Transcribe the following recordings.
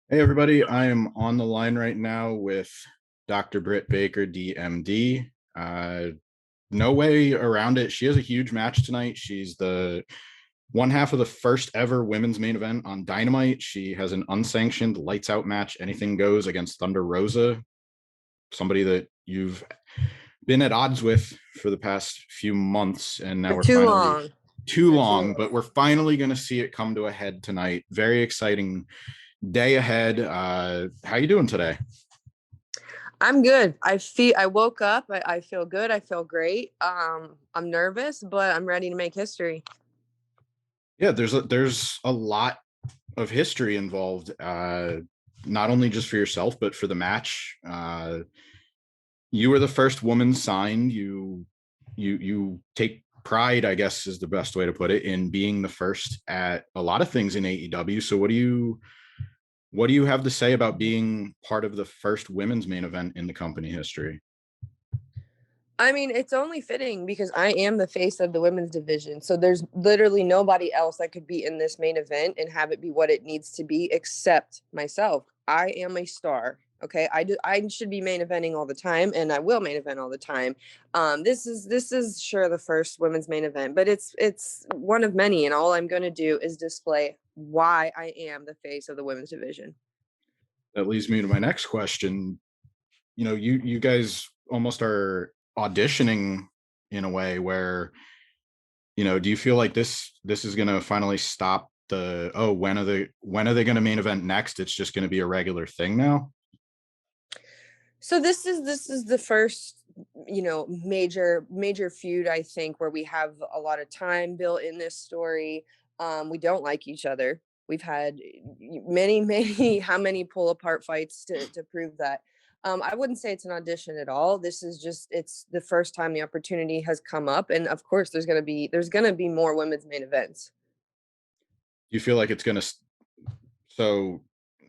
Hey everybody, I am on the line right now with Dr. Britt Baker, DMD. No way around it. She has a huge match tonight. She's the one half of the first ever women's main event on Dynamite. She has an unsanctioned lights out match, anything goes against Thunder Rosa, somebody that you've been at odds with for the past few months, and now For we're too finally long. too For too long, long. but we're finally going to see it come to a head tonight. Very exciting day ahead. How you doing today? I'm good. I woke up. I feel good. I feel great. I'm nervous, but I'm ready to make history. Yeah, there's a lot of history involved, not only just for yourself but for the match. You were the first woman signed. You take pride, I guess is the best way to put it, in being the first at a lot of things in AEW. So what do you have to say about being part of the first women's main event in the company history? I mean, it's only fitting because I am the face of the women's division. So there's literally nobody else that could be in this main event and have it be what it needs to be except myself. I am a star. Okay. I should be main eventing all the time, and I will main event all the time. This is sure the first women's main event, but it's one of many, and all I'm gonna do is display why I am the face of the women's division. That leads me to my next question. You guys almost are auditioning in a way where, do you feel like this is going to finally stop the, oh, when are they going to main event next? It's just going to be a regular thing now. So this is the first, major feud, I think, where we have a lot of time built in this story. We don't like each other. We've had many how many pull apart fights to prove that. I wouldn't say it's an audition at all. This is just it's the first time the opportunity has come up, and of course there's gonna be more women's main events. Do you feel like it's going to, so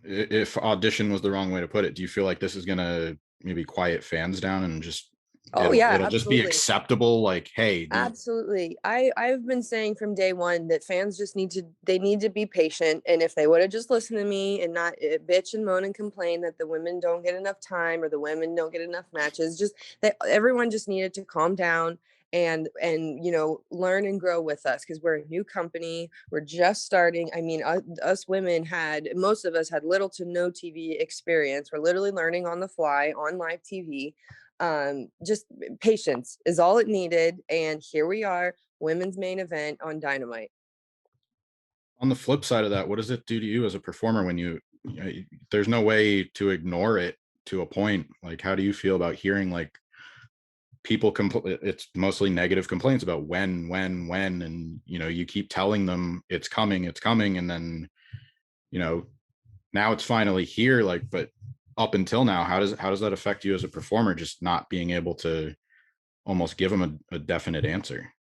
if audition was the wrong way to put it, do you feel like this is going to maybe quiet fans down and just Oh it'll yeah, it'll just be absolutely. acceptable, like, hey, the Absolutely. I've been saying from day one that fans just need to be patient, and if they would have just listened to me and not bitch and moan and complain that the women don't get enough time or the women don't get enough matches, just that everyone just needed to calm down and learn and grow with us because we're a new company. We're just starting. I mean, us women had most of us had little to no TV experience. We're literally learning on the fly on live TV. Just patience is all it needed, and here we are, women's main event on Dynamite. on the flip side of that, what does it do to you as a performer when there's no way to ignore it to a point? Like, how do you feel about hearing like people it's mostly negative complaints about when, and you keep telling them it's coming, and then you know now it's finally here, like, but up until now, how does that affect you as a performer, just not being able to almost give them a definite answer?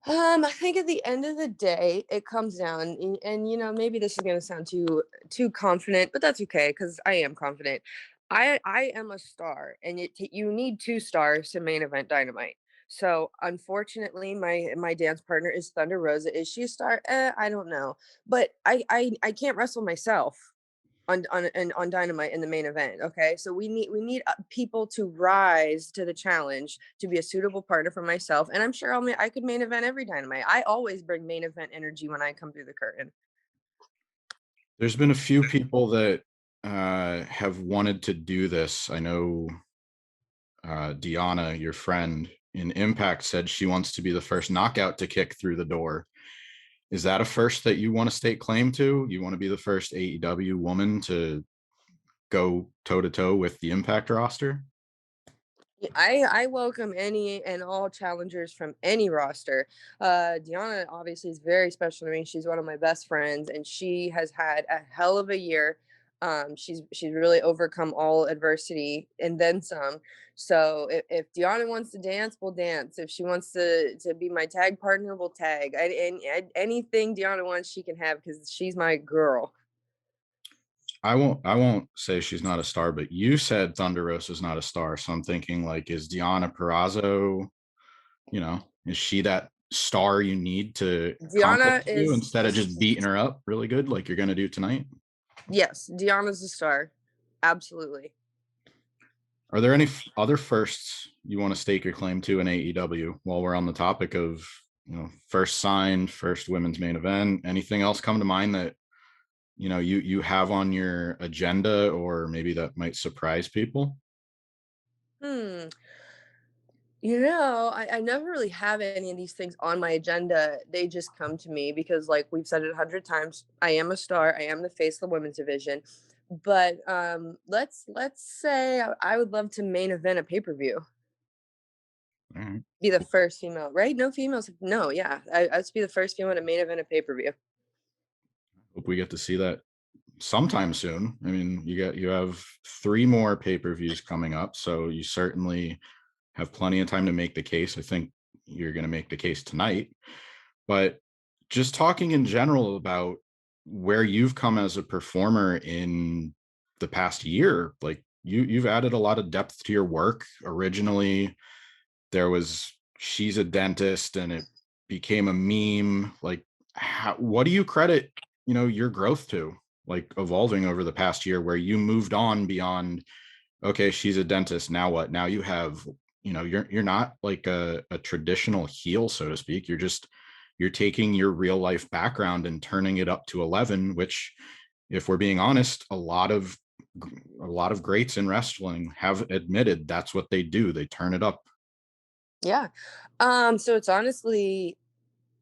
I think at the end of the day, it comes down, and maybe this is gonna sound too confident, but that's okay because I am confident. I am a star, and you need two stars to main event Dynamite. So unfortunately, my dance partner is Thunder Rosa. Is she a star? I don't know, but I can't wrestle myself on Dynamite in the main event. Okay, so we need people to rise to the challenge to be a suitable partner for myself, and I'm sure I could main event every Dynamite. I always bring main event energy when I come through the curtain. There's been a few people that have wanted to do this. I know Deanna, your friend in Impact, said she wants to be the first knockout to kick through the door. Is that a first that you want to stake claim to? You want to be the first AEW woman to go toe to toe with the Impact roster? I welcome any and all challengers from any roster. Deanna obviously is very special to me. She's one of my best friends, and she has had a hell of a year. She's really overcome all adversity and then some. So if Deanna wants to dance, we'll dance. If she wants to be my tag partner, we'll tag. And anything Deanna wants, she can have because she's my girl. I won't say she's not a star, but you said Thunder Rosa is not a star. So I'm thinking, like, is Deanna Perrazzo, is she that star you need to Deanna compliment you is instead of just beating her up really good like you're going to do tonight? yes, Deanna's a star. Absolutely. Are there any other firsts you want to stake your claim to in AEW while we're on the topic of, first signed, first women's main event? Anything else come to mind that, you have on your agenda, or maybe that might surprise people? Hmm. I never really have any of these things on my agenda. They just come to me because, like we've said it 100 times, I am a star. I am the face of the women's division. But let's say I would love to main event a pay per view. All right. Be the first female, right? No females. No, yeah, I'd be the first female to main event a pay per view. Hope we get to see that sometime soon. I mean, you have three more pay-per-views coming up, so you certainly have plenty of time to make the case. I think you're going to make the case tonight. But just talking in general about where you've come as a performer in the past year, like you've added a lot of depth to your work. Originally, there was she's a dentist and it became a meme. Like what do you credit, your growth to, like evolving over the past year where you moved on beyond, okay, she's a dentist, now what? Now you have, you're not like a traditional heel, so to speak. You're taking your real life background and turning it up to 11, which, if we're being honest, a lot of greats in wrestling have admitted that's what they do. They turn it up. Yeah. So it's honestly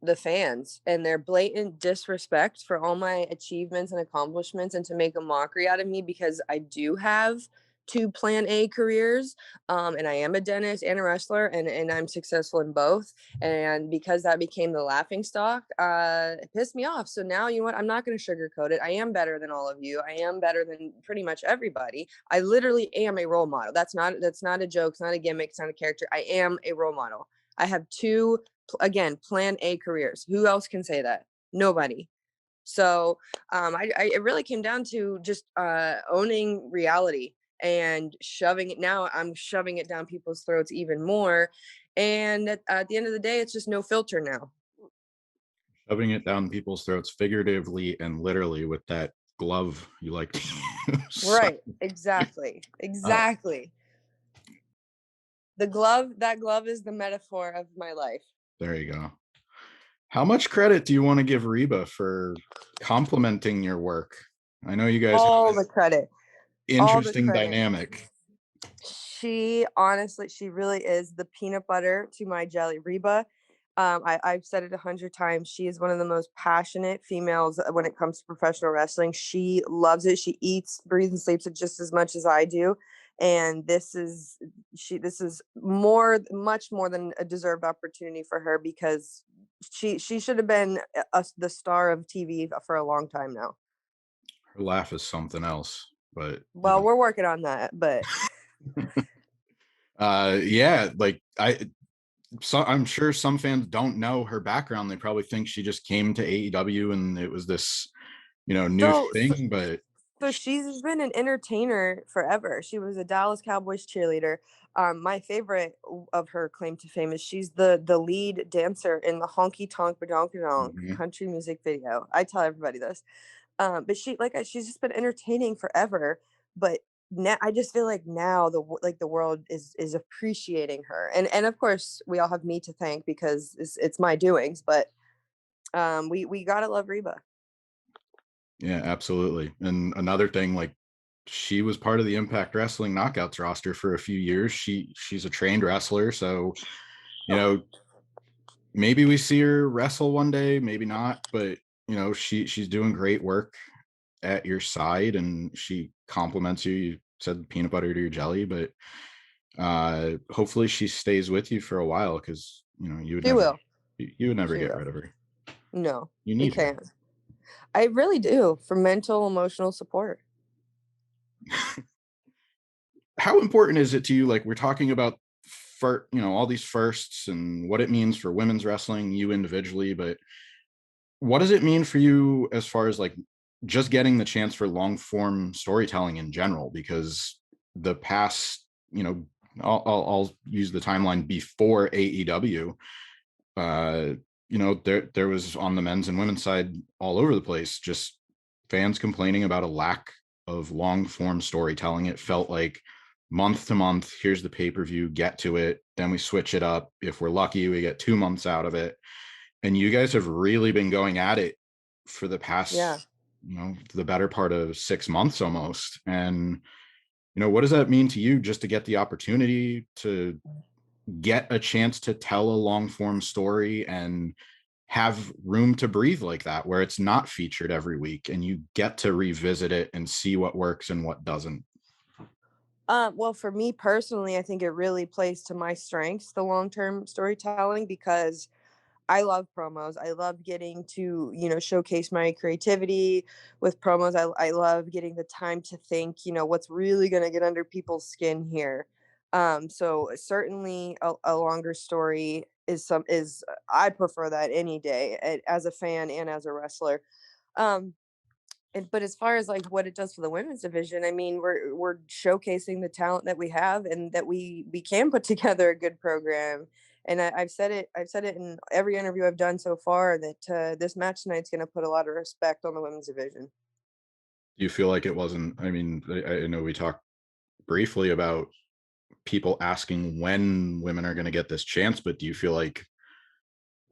the fans and their blatant disrespect for all my achievements and accomplishments and to make a mockery out of me because I do have two plan A careers. And I am a dentist and a wrestler and I'm successful in both. And because that became the laughing stock, it pissed me off. So now you know what? I'm not gonna sugarcoat it. I am better than all of you. I am better than pretty much everybody. I literally am a role model. That's not a joke, it's not a gimmick, it's not a character. I am a role model. I have two again plan A careers. Who else can say that? Nobody. So it really came down to just owning reality and shoving it. Now I'm shoving it down people's throats even more. And at the end of the day, it's just no filter now. Shoving it down people's throats figuratively and literally with that glove you like to use. So, Right. Exactly. uh, Exactly. That glove is the metaphor of my life. there you go. How much credit do you want to give Reba for complimenting your work? I know you guys have All an the credit. All the interesting credit. dynamic. She honestly, she really is the peanut butter to my jelly. Reba, I've said it 100 times. She is one of the most passionate females when it comes to professional wrestling. She loves it. She eats, breathes, and sleeps it just as much as I do. And this is much more than a deserved opportunity for her because she should have been the star of TV for a long time now. Her laugh is something else, but Well, we're working on that, but yeah, like I'm sure some fans don't know her background. They probably think she just came to AEW and it was this, new so thing, but So she's been an entertainer forever. She was a Dallas Cowboys cheerleader. My favorite of her claim to fame is she's the lead dancer in the Honky Tonk Badonky Donk Mhm. country music video. I tell everybody this, but she's just been entertaining forever. But now I just feel like now the world is appreciating her, and of course we all have me to thank because it's my doings. But we gotta love Reba. Yeah, absolutely. And another thing, like she was part of the Impact Wrestling Knockouts roster for a few years. She's a trained wrestler, so you know maybe we see her wrestle one day, maybe not, but she's doing great work at your side, and she compliments you. You said peanut butter to your jelly, but hopefully she stays with you for a while because you would She never will. you would never She get will. rid of her. No, You we need her. can't. I really do for mental, emotional support. How important is it to you? Like we're talking about all these firsts and what it means for women's wrestling, you individually, but what does it mean for you as far as like just getting the chance for long form storytelling in general? Because the past, I'll use the timeline before AEW. uh, there was on the men's and women's side all over the place, just fans complaining about a lack of long form storytelling. It felt like month to month, here's the pay-per-view, get to it, then we switch it up. If we're lucky, we get 2 months out of it. And you guys have really been going at it for the Yeah. past, the better part of 6 months almost. And, what does that mean to you just to get the opportunity to get a chance to tell a long form story and have room to breathe like that, where it's not featured every week and you get to revisit it and see what works and what doesn't? Well, for me personally, I think it really plays to my strengths, the long-term storytelling, because I love promos. I love getting to, showcase my creativity with promos. I love getting the time to think, what's really going to get under people's skin here. So certainly a longer story is I prefer that any day as a fan and as a wrestler. Um, but as far as like what it does for the women's division, I mean, we're showcasing the talent that we have and that we can put together a good program. And I've said it in every interview I've done so far that this match tonight's going to put a lot of respect on the women's division. Do you feel like it wasn't? I mean, I know we talked briefly about people asking when women are going to get this chance, but do you feel like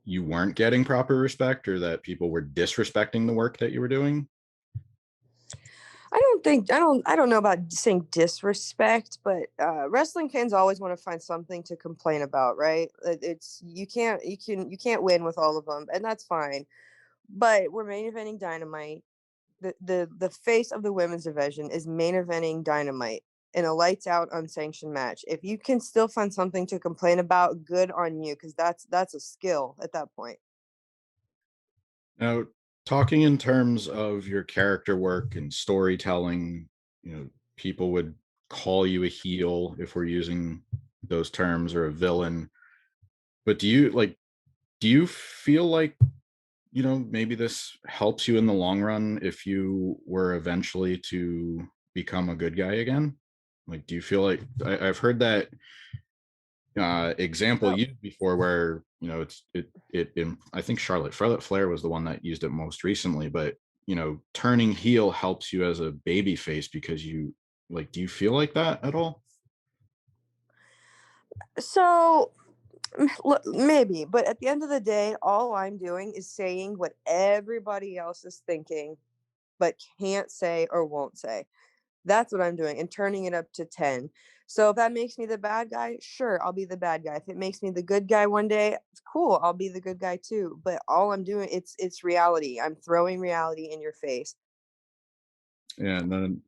you weren't getting proper respect or that people were disrespecting the work that you were doing? I don't know about saying disrespect, but wrestling fans always want to find something to complain about, right? It's you can't win with all of them, and that's fine. But we're main eventing Dynamite. The face of the women's division is main eventing Dynamite in a lights out unsanctioned match. If you can still find something to complain about, good on you, because that's a skill at that point. Now, talking in terms of your character work and storytelling, people would call you a heel if we're using those terms, or a villain. But do you feel like, maybe this helps you in the long run if you were eventually to become a good guy again? Like, do you feel like I've heard that example So used before where I think Charlotte Flair was the one that used it most recently, but turning heel helps you as a baby face because do you feel like that at all? so maybe, but at the end of the day, all I'm doing is saying what everybody else is thinking, but can't say or won't say. That's what I'm doing and turning it up to 10. So if that makes me the bad guy, sure, I'll be the bad guy. If it makes me the good guy one day, it's cool. I'll be the good guy too. But all I'm doing, it's reality. I'm throwing reality in your face. And then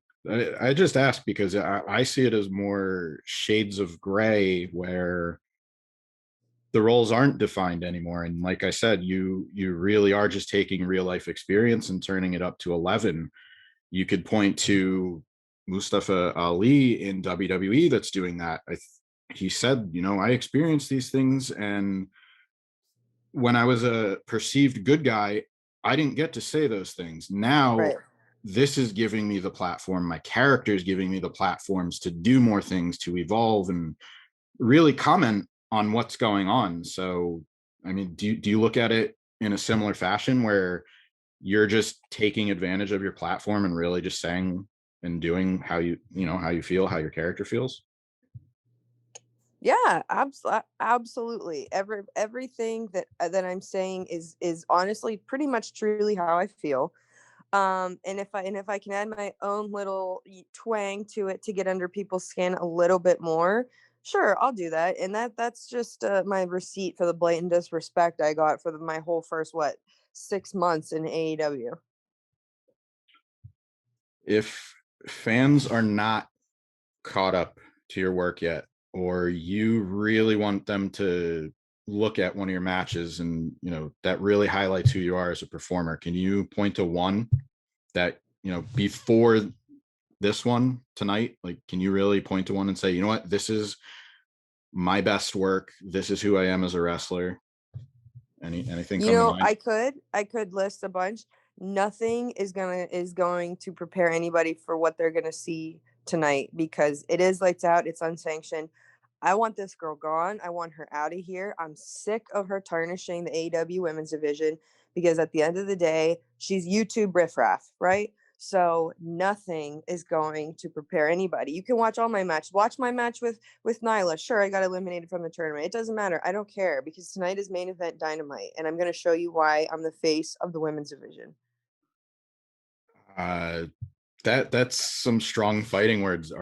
I just ask because I see it as more shades of gray where the roles aren't defined anymore. And like I said, you really are just taking real life experience and turning it up to 11. You could point to Mustafa Ali in WWE that's doing that. He said, I experienced these things, and when I was a perceived good guy, I didn't get to say those things. Now Right. this is giving me the platform. My character is giving me the platforms to do more things, to evolve and really comment on what's going on. So, I mean, do you look at it in a similar fashion where you're just taking advantage of your platform and really just saying and doing how you feel, how your character feels? Yeah, absolutely. Everything that I'm saying is honestly pretty much truly how I feel. And if I can add my own little twang to it to get under people's skin a little bit more, sure, I'll do that. And that's just my receipt for the blatant disrespect I got for my whole first 6 months in AEW. If fans are not caught up to your work yet, or you really want them to look at one of your matches and that really highlights who you are as a performer, can you point to one that before this one tonight, like, can you really point to one and say, what, this is my best work, this is who I am as a wrestler? Anything You come to know, mind? I could list a bunch. Nothing is going to prepare anybody for what they're gonna see tonight because it is lights out, it's unsanctioned. I want this girl gone. I want her out of here. I'm sick of her tarnishing the AEW women's division because at the end of the day, she's YouTube riffraff, right? So nothing is going to prepare anybody. You can watch all my matches. Watch my match with Nyla. Sure, I got eliminated from the tournament. It doesn't matter. I don't care because tonight is main event Dynamite, and I'm going to show you why I'm the face of the women's division. Uh, that's some strong fighting words.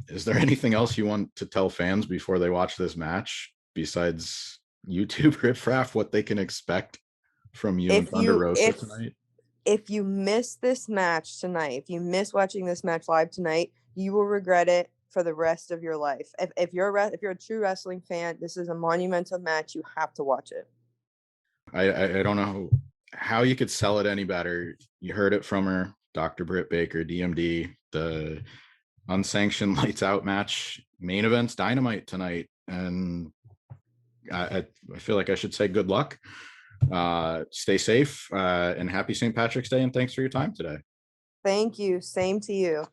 Is there anything else you want to tell fans before they watch this match besides YouTube riffraff, what they can expect from you and If Thunder you Rosa if tonight? if you miss this match tonight, if you miss watching this match live tonight, you will regret it for the rest of your life. If you're a true wrestling fan, this is a monumental match. You have to watch it. I don't know how you could sell it any better. You heard it from her, Dr. Britt Baker, DMD, the unsanctioned lights out match, main events Dynamite tonight. And I feel like I should say good luck. Stay safe and happy St. Patrick's Day. And thanks for your time today. Thank you. Same to you.